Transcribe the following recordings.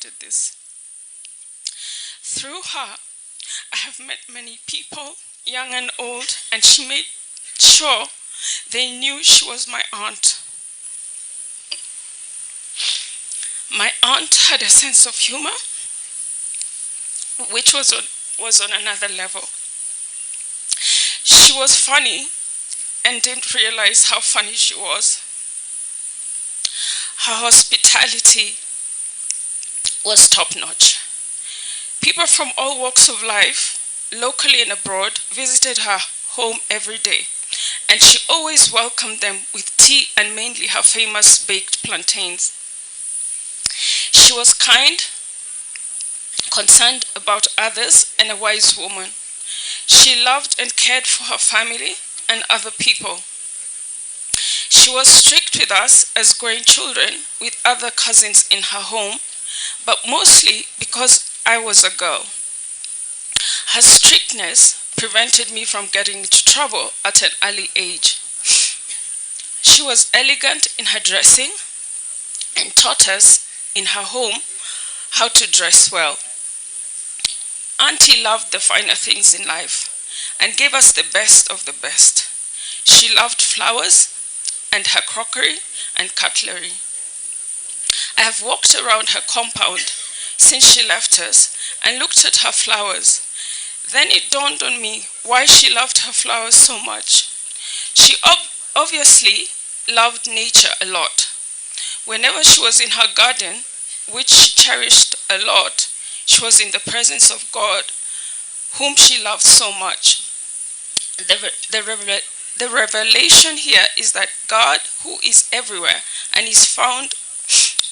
started this. Through her, I have met many people, young and old, and she made sure they knew she was my aunt. My aunt had a sense of humor, which was on another level. She was funny and didn't realize how funny she was. Her hospitality was top-notch. People from all walks of life, locally and abroad, visited her home every day, and she always welcomed them with tea and mainly her famous baked plantains. She was kind, concerned about others, and a wise woman. She loved and cared for her family and other people. She was strict with us as growing children with other cousins in her home, but mostly because I was a girl. Her strictness prevented me from getting into trouble at an early age. She was elegant in her dressing and taught us in her home how to dress well. Auntie loved the finer things in life and gave us the best of the best. She loved flowers and her crockery and cutlery. I have walked around her compound since she left us and looked at her flowers. Then it dawned on me why she loved her flowers so much. She obviously loved nature a lot. Whenever she was in her garden, which she cherished a lot, she was in the presence of God, whom she loved so much. The revelation here is that God, who is everywhere and is found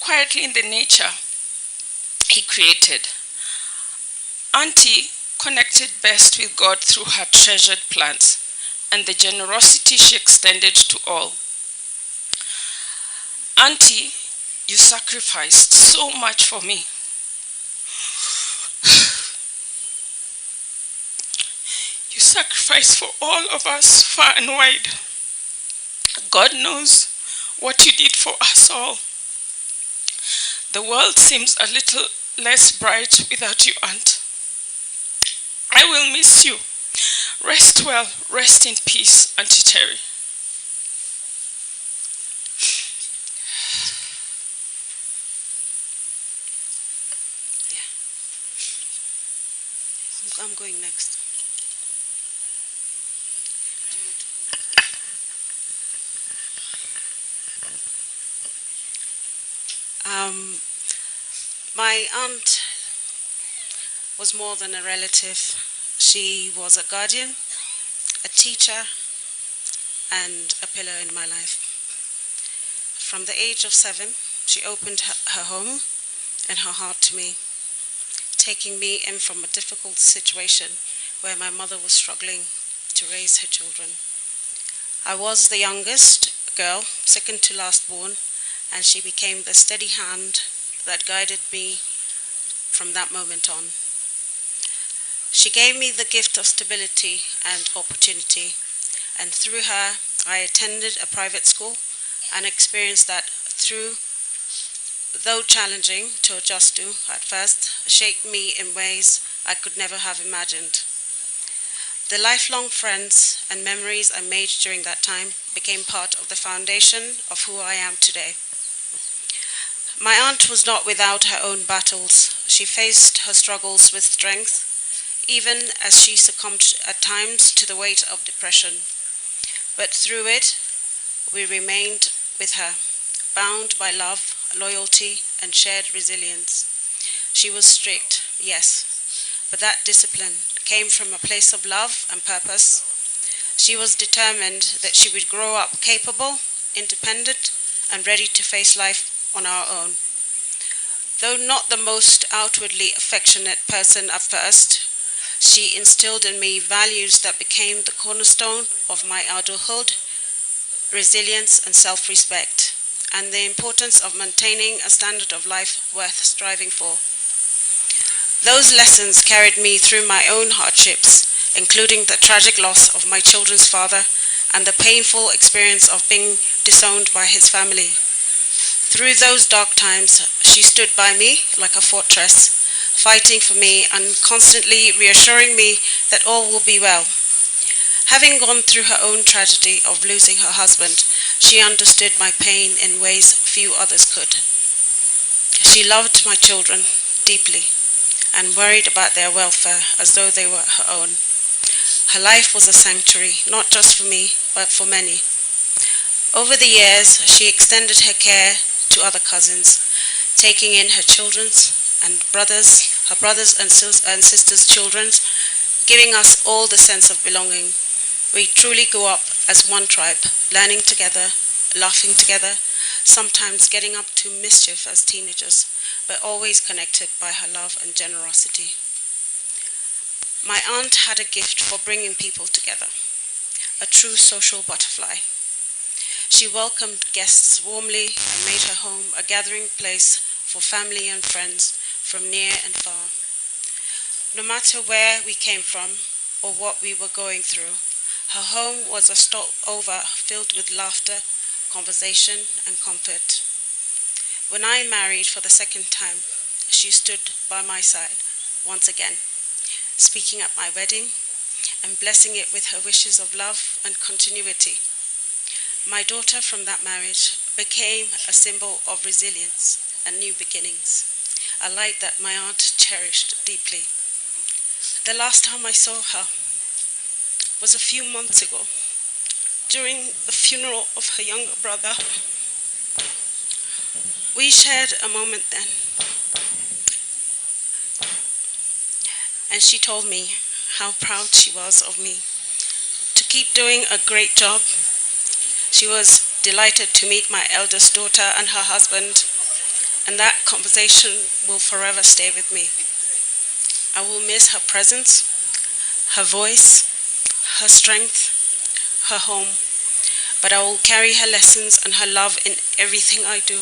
quietly in the nature He created. Auntie connected best with God through her treasured plants and the generosity she extended to all. Auntie, you sacrificed so much for me. You sacrificed for all of us, far and wide. God knows what you did for us all. The world seems a little less bright without you, Aunt. I will miss you. Rest well, rest in peace, Auntie Terry. I'm going next. My aunt was more than a relative. She was a guardian, a teacher, and a pillar in my life. From the age of 7, she opened her home and her heart to me, taking me in from a difficult situation where my mother was struggling to raise her children. I was the youngest girl, second to last born, and she became the steady hand that guided me from that moment on. She gave me the gift of stability and opportunity, and through her, I attended a private school and experienced that though challenging to adjust to at first, shaped me in ways I could never have imagined. The lifelong friends and memories I made during that time became part of the foundation of who I am today. My aunt was not without her own battles. She faced her struggles with strength, even as she succumbed at times to the weight of depression. But through it, we remained with her, bound by love, loyalty, and shared resilience. She was strict, yes, but that discipline came from a place of love and purpose. She was determined that she would grow up capable, independent, and ready to face life on our own. Though not the most outwardly affectionate person at first, she instilled in me values that became the cornerstone of my adulthood: resilience and self-respect, and the importance of maintaining a standard of life worth striving for. Those lessons carried me through my own hardships, including the tragic loss of my children's father and the painful experience of being disowned by his family. Through those dark times, She stood by me like a fortress, fighting for me and constantly reassuring me that all will be well. Having gone through her own tragedy of losing her husband, she understood my pain in ways few others could. She loved my children deeply and worried about their welfare as though they were her own. Her life was a sanctuary, not just for me, but for many. Over the years, she extended her care to other cousins, taking in her children's and her brothers and sisters' children, giving us all the sense of belonging. We truly grew up as one tribe, learning together, laughing together, sometimes getting up to mischief as teenagers, but always connected by her love and generosity. My aunt had a gift for bringing people together, a true social butterfly. She welcomed guests warmly and made her home a gathering place for family and friends from near and far. No matter where we came from or what we were going through, her home was a stopover filled with laughter, conversation, and comfort. When I married for the second time, she stood by my side once again, speaking at my wedding and blessing it with her wishes of love and continuity. My daughter from that marriage became a symbol of resilience and new beginnings, a light that my aunt cherished deeply. The last time I saw her was a few months ago, during the funeral of her younger brother. We shared a moment then, and she told me how proud she was of me to keep doing a great job. She was delighted to meet my eldest daughter and her husband, and that conversation will forever stay with me. I will miss her presence, her voice, her strength, her home, but I will carry her lessons and her love in everything I do.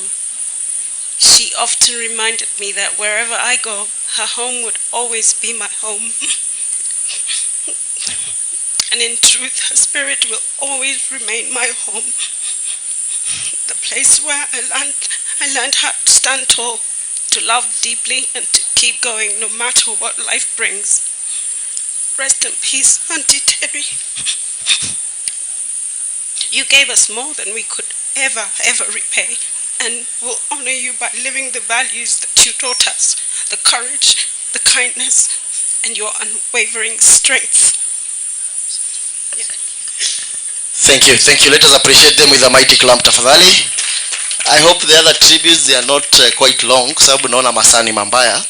She often reminded me that wherever I go, her home would always be my home. And in truth, her spirit will always remain my home. The place where I learned how to stand tall, to love deeply, and to keep going no matter what life brings. Rest in peace, Auntie Terry. You gave us more than we could ever repay, and we'll honor you by living the values that you taught us, the courage, the kindness, and your unwavering strength. Yeah. Thank you. Let us appreciate them with a mighty clap, tafadhali. I hope the other tributes, they are not quite long, sababu naona masaa ni mambaya.